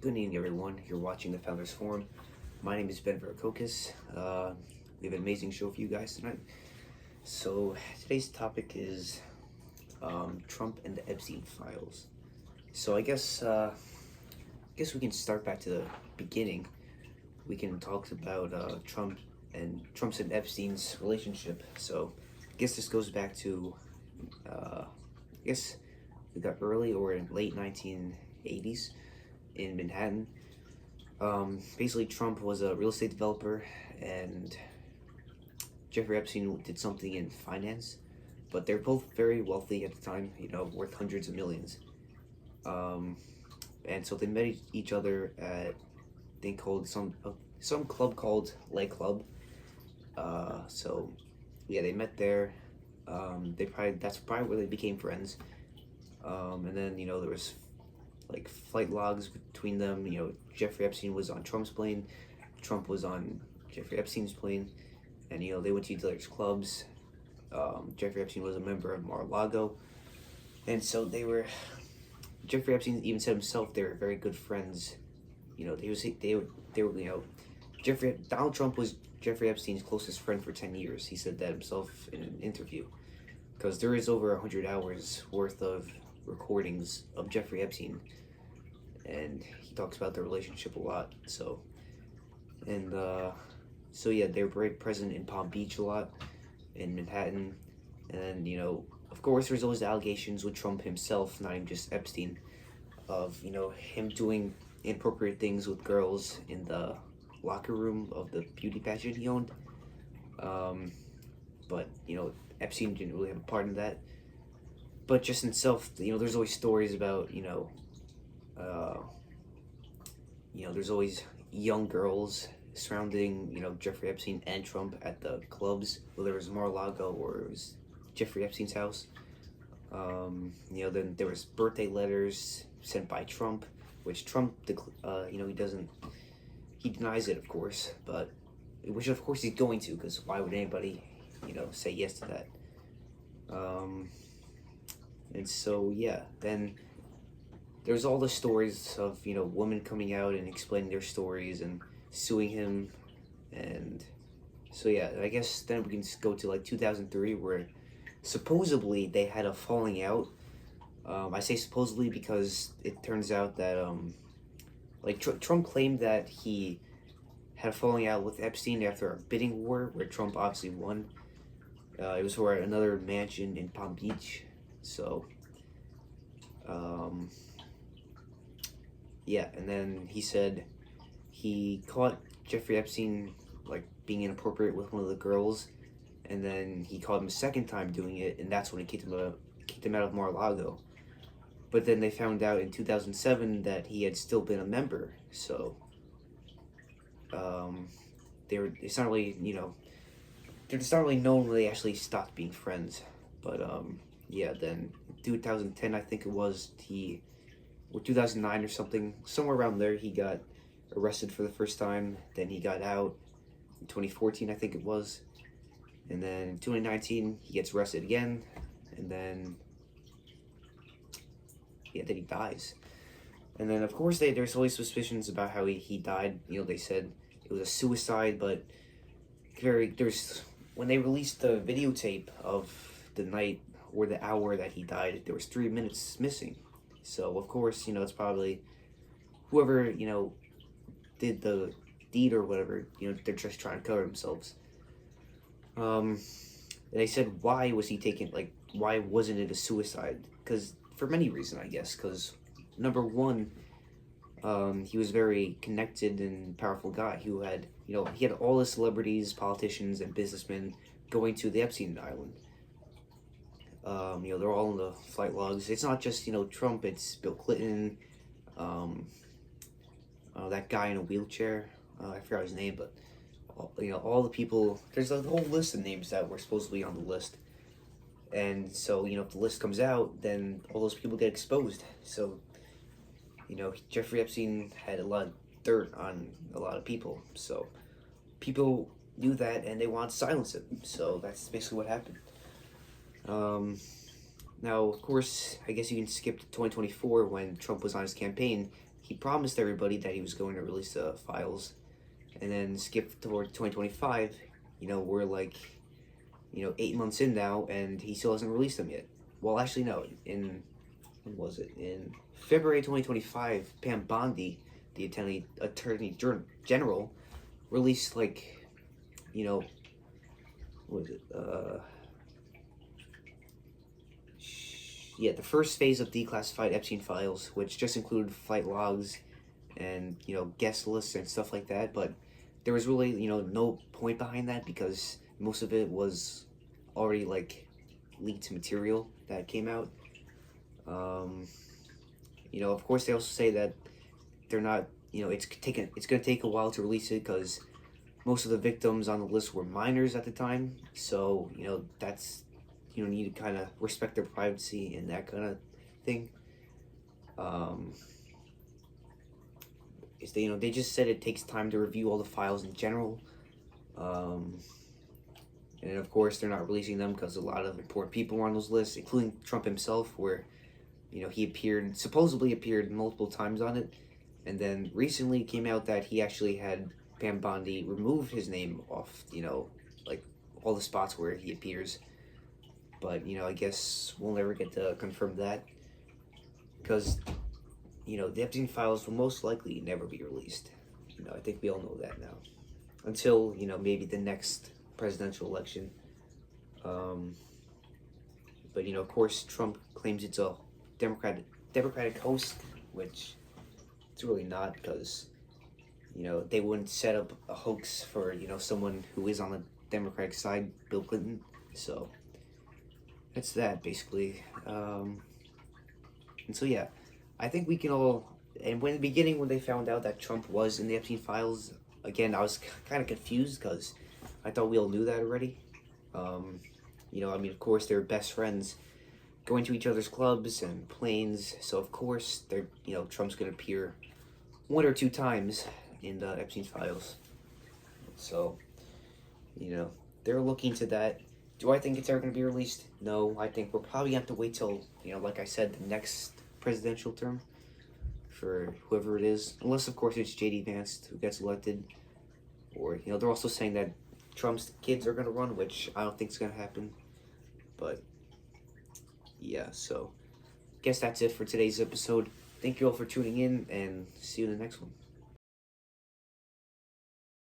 Good evening, everyone. You're watching the Founders Forum. My name is Verikokkos. We have an amazing show for you guys tonight. So today's topic is Trump and the Epstein Files. So I guess we can start back to the beginning. We can talk about Trump's and Epstein's relationship. So I guess this goes back to I guess we got early or in late 1980s in Manhattan. Basically, Trump was a real estate developer, and Jeffrey Epstein did something in finance. But they're both very wealthy at the time, worth hundreds of millions. And so they met each other at, I think, called some club called Lake Club. So yeah, they met there. That's probably where they became friends. And then there was like flight logs between them. Jeffrey Epstein was on Trump's plane, Trump was on Jeffrey Epstein's plane, and they went to each other's clubs. Jeffrey Epstein was a member of Mar-a-Lago, and so Jeffrey Epstein even said himself they were very good friends. Donald Trump was Jeffrey Epstein's closest friend for 10 years. He said that himself in an interview, because there is over 100 hours worth of recordings of Jeffrey Epstein, and he talks about their relationship a lot. So yeah, they were very present in Palm Beach a lot, in Manhattan, and of course there's always allegations with Trump himself, not even just Epstein, of him doing inappropriate things with girls in the locker room of the beauty pageant he owned. But Epstein didn't really have a part in that. But just in itself, there's always stories about, there's always young girls surrounding, Jeffrey Epstein and Trump at the clubs, whether it was Mar-a-Lago or it was Jeffrey Epstein's house. Then there was birthday letters sent by Trump, which Trump, he denies it, of course, but which of course he's going to, because why would anybody, say yes to that? And so, yeah, then there's all the stories of, women coming out and explaining their stories and suing him. And so, yeah, I guess then we can go to like 2003, where supposedly they had a falling out. I say supposedly because it turns out that, Trump claimed that he had a falling out with Epstein after a bidding war where Trump obviously won. It was for another mansion in Palm Beach. So, yeah, and then he said he caught Jeffrey Epstein being inappropriate with one of the girls, and then he caught him a second time doing it, and that's when he kicked him out of Mar-a-Lago. But then they found out in 2007 that he had still been a member. So, it's not really it's not really known when they actually stopped being friends. But yeah, then 2010, I think it was, or 2009 or something, somewhere around there, he got arrested for the first time. Then he got out in 2014, I think it was. And then in 2019, he gets arrested again. And then, yeah, then he dies. And then, of course, there's always suspicions about how he died. They said it was a suicide, but when they released the videotape of the night or the hour that he died, there was 3 minutes missing. So, of course, it's probably whoever, did the deed or whatever, they're just trying to cover themselves. They said, why wasn't it a suicide? Because, for many reasons, I guess, because, number one, he was a very connected and powerful guy who had, he had all the celebrities, politicians, and businessmen going to the Epstein Island. They're all in the flight logs. It's not just, Trump, it's Bill Clinton, that guy in a wheelchair, I forgot his name, but, all the people, there's a whole list of names that were supposedly on the list. And so, if the list comes out, then all those people get exposed. So, Jeffrey Epstein had a lot of dirt on a lot of people. So, people knew that and they wanted to silence him. So, that's basically what happened. Now, of course, I guess you can skip to 2024 when Trump was on his campaign. he promised everybody that he was going to release the files, and then skip toward 2025. We're like, 8 months in now, and he still hasn't released them yet. Well, actually, no. When was it? In February 2025, Pam Bondi, the Attorney General, released what was it? The first phase of declassified Epstein Files, which just included flight logs and guest lists and stuff like that. But there was really no point behind that, because most of it was already leaked material that came out. Of course, they also say that they're not. It's going to take a while to release it, because most of the victims on the list were minors at the time. So that's need to kind of respect their privacy and that kind of thing. They just said it takes time to review all the files in general. And of course, they're not releasing them because a lot of important people were on those lists, including Trump himself, where he supposedly appeared multiple times on it. And then recently it came out that he actually had Pam Bondi remove his name off, all the spots where he appears. But, I guess we'll never get to confirm that, because, the Epstein Files will most likely never be released. I think we all know that now. Until, maybe the next presidential election. But, of course, Trump claims it's a Democratic host, which it's really not, because, they wouldn't set up a hoax for, someone who is on the Democratic side, Bill Clinton. So that's that, basically. And so, yeah, I think we can all, and in the beginning, when they found out that Trump was in the Epstein Files, again, I was kind of confused, because I thought we all knew that already. Of course, they're best friends, going to each other's clubs and planes, so of course, Trump's going to appear one or two times in the Epstein Files. So, they're looking to that. Do I think it's ever going to be released? No, I think we're probably going to have to wait till, like I said, the next presidential term for whoever it is. Unless, of course, it's J.D. Vance who gets elected. Or, they're also saying that Trump's kids are going to run, which I don't think is going to happen. But, yeah, so, guess that's it for today's episode. Thank you all for tuning in, and see you in the next one.